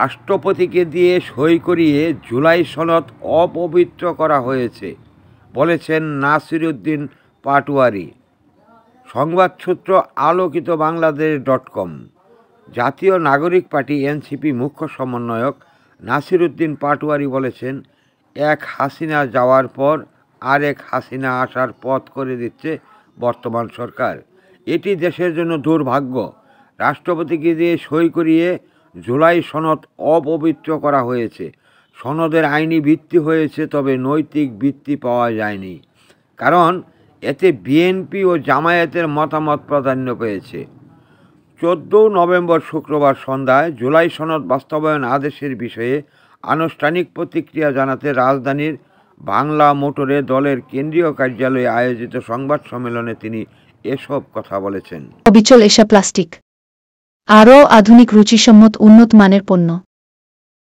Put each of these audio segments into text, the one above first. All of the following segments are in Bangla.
রাষ্ট্রপতিকে দিয়ে সই করিয়ে জুলাই সনদ অপবিত্র করা হয়েছে বলেছেন নাসিরউদ্দিন পাটোয়ারী। সংবাদসূত্র আলোকিত বাংলাদেশ.com। জাতীয় নাগরিক পার্টি এনসিপি মুখ্য সমন্বয়ক নাসিরউদ্দিন পাটোয়ারী বলেছেন, এক হাসিনা যাওয়ার পর আরেক হাসিনা আসার পথ করে দিচ্ছে বর্তমান সরকার। এটি দেশের জন্য দুর্ভাগ্য। রাষ্ট্রপতিকে দিয়ে সই করিয়ে জুলাই সনদ অপবিত্র করা হয়েছে। সনদের আইনি ভিত্তি হয়েছে, তবে নৈতিক ভিত্তি পাওয়া যায়নি, কারণ এতে বিএনপি ও জামায়াতের মতামত প্রাধান্য পেয়েছে। 14 নভেম্বর শুক্রবার সন্ধ্যায় জুলাই সনদ বাস্তবায়ন আদেশের বিষয়ে আনুষ্ঠানিক প্রতিক্রিয়া জানাতে রাজধানীর বাংলা মোটরে দলের কেন্দ্রীয় কার্যালয়ে আয়োজিত সংবাদ সম্মেলনে তিনি এসব কথা বলেছেন। অবিচল এশা প্লাস্টিক আরও আধুনিক রুচিসম্মত উন্নত মানের পণ্য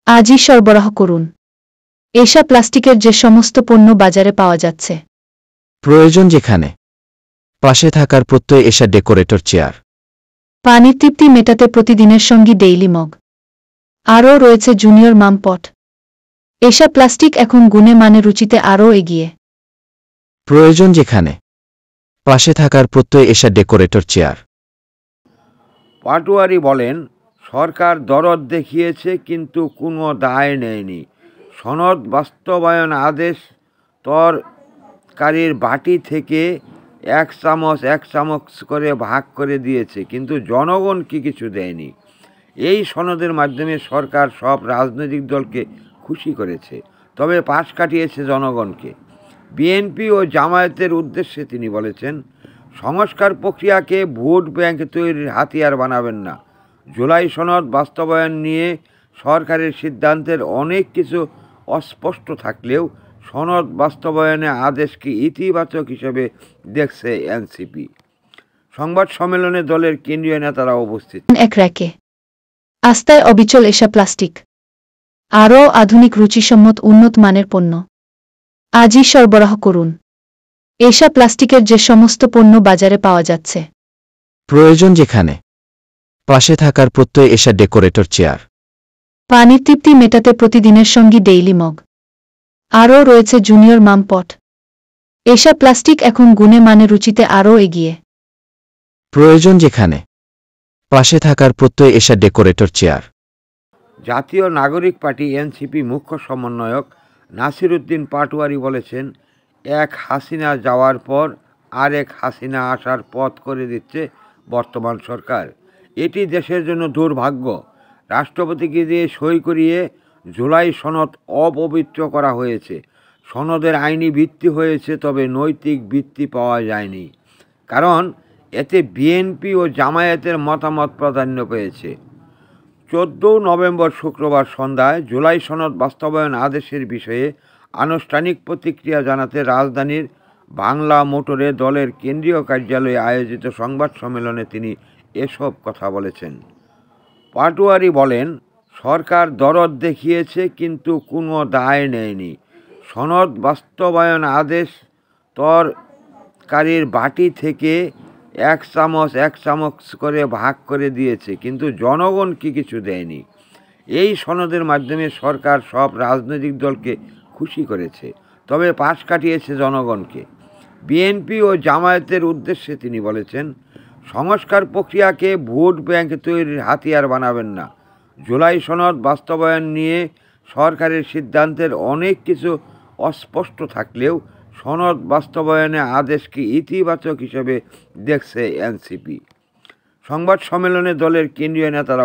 আজই সরবরাহ করুন। এশা প্লাস্টিকের যে সমস্ত পণ্য বাজারে পাওয়া যাচ্ছে, প্রয়োজন যেখানে, পাশে থাকার প্রত্যয় এশা ডেকোরেটর চেয়ার, পানির তৃপ্তি মেটাতে প্রতিদিনের সঙ্গী ডেইলি মগ, আরও রয়েছে জুনিয়র মাম পট। এশা প্লাস্টিক এখন গুণে মানে রুচিতে আরও এগিয়ে। প্রয়োজন যেখানে, পাশে থাকার প্রত্যয় এশা ডেকোরেটর চেয়ার। পাটোয়ারী বলেন, সরকার দরদ দেখিয়েছে কিন্তু কোনো দায় নেয়নি। সনদ বাস্তবায়ন আদেশ তরকারির বাটি থেকে এক চামচ করে ভাগ করে দিয়েছে, কিন্তু জনগণকে কিছু দেয়নি। এই সনদের মাধ্যমে সরকার সব রাজনৈতিক দলকে খুশি করেছে, তবে পাশ কাটিয়েছে জনগণকে। বিএনপি ও জামায়াতের উদ্দেশ্যে তিনি বলেছেন, সংস্কার প্রক্রিয়াকে ভোট ব্যাংক তৈরির হাতিয়ার বানাবেন না। জুলাই সনদ বাস্তবায়ন নিয়ে সরকারের সিদ্ধান্তের অনেক কিছু অস্পষ্ট থাকলেও সনদ বাস্তবায়নে আদেশকে ইতিবাচক হিসেবে দেখছে এনসিপি। সংবাদ সম্মেলনে দলের কেন্দ্রীয় নেতারা উপস্থিত। এক র্যাকে আস্তায় অবিচল এশা প্লাস্টিক আরও আধুনিক রুচিসম্মত উন্নত মানের পণ্য আজই সরবরাহ করুন। এশা প্লাস্টিকের যে সমস্ত পণ্য বাজারে পাওয়া যাচ্ছে, প্রয়োজন যেখানে, পাশে থাকার প্রত্যয় এশা ডেকোরেটর চেয়ার, পানির তৃপ্তি মেটাতে প্রতিদিনের সঙ্গী ডেইলি মগ, আরও রয়েছে জুনিয়র মাম পট। এশা প্লাস্টিক এখন গুণে মানে রুচিতে আরও এগিয়ে। প্রয়োজন যেখানে, পাশে থাকার প্রত্যয় এশা ডেকোরেটর চেয়ার। জাতীয় নাগরিক পার্টি এনসিপি মুখ্য সমন্বয়ক নাসিরউদ্দিন পাটোয়ারী বলেছেন, এক হাসিনা যাওয়ার পর আরেক হাসিনা আসার পথ করে দিচ্ছে বর্তমান সরকার। এটি দেশের জন্য দুর্ভাগ্য। রাষ্ট্রপতিকে দিয়ে সই করিয়ে জুলাই সনদ অপবিত্র করা হয়েছে। সনদের আইনি ভিত্তি হয়েছে, তবে নৈতিক ভিত্তি পাওয়া যায়নি, কারণ এতে বিএনপি ও জামায়াতের মতামত প্রাধান্য পেয়েছে। 14 নভেম্বর শুক্রবার সন্ধ্যায় জুলাই সনদ বাস্তবায়ন আদেশের বিষয়ে আনুষ্ঠানিক প্রতিক্রিয়া জানাতে রাজধানীর বাংলা মোটরে দলের কেন্দ্রীয় কার্যালয়ে আয়োজিত সংবাদ সম্মেলনে তিনি এসব কথা বলেছেন। পাটোয়ারী বলেন, সরকার দরদ দেখিয়েছে কিন্তু কোনো দায় নেয়নি। সনদ বাস্তবায়ন আদেশ তরকারির বাটি থেকে এক চামচ করে ভাগ করে দিয়েছে, কিন্তু জনগণকে কিছু দেয়নি। এই সনদের মাধ্যমে সরকার সব রাজনৈতিক দলকে খুশি করেছে, তবে পাশ কাটিয়েছে জনগণকে। বিএনপি ও জামায়াতের উদ্দেশ্যে তিনি বলেছেন, সংস্কার প্রক্রিয়াকে ভোট ব্যাংক তৈরির হাতিয়ার বানাবেন না। জুলাই সনদ বাস্তবায়ন নিয়ে সরকারের সিদ্ধান্তের অনেক কিছু অস্পষ্ট থাকলেও সনদ বাস্তবায়নে আদেশকে ইতিবাচক হিসেবে দেখছে এনসিপি। সংবাদ সম্মেলনে দলের কেন্দ্রীয় নেতারা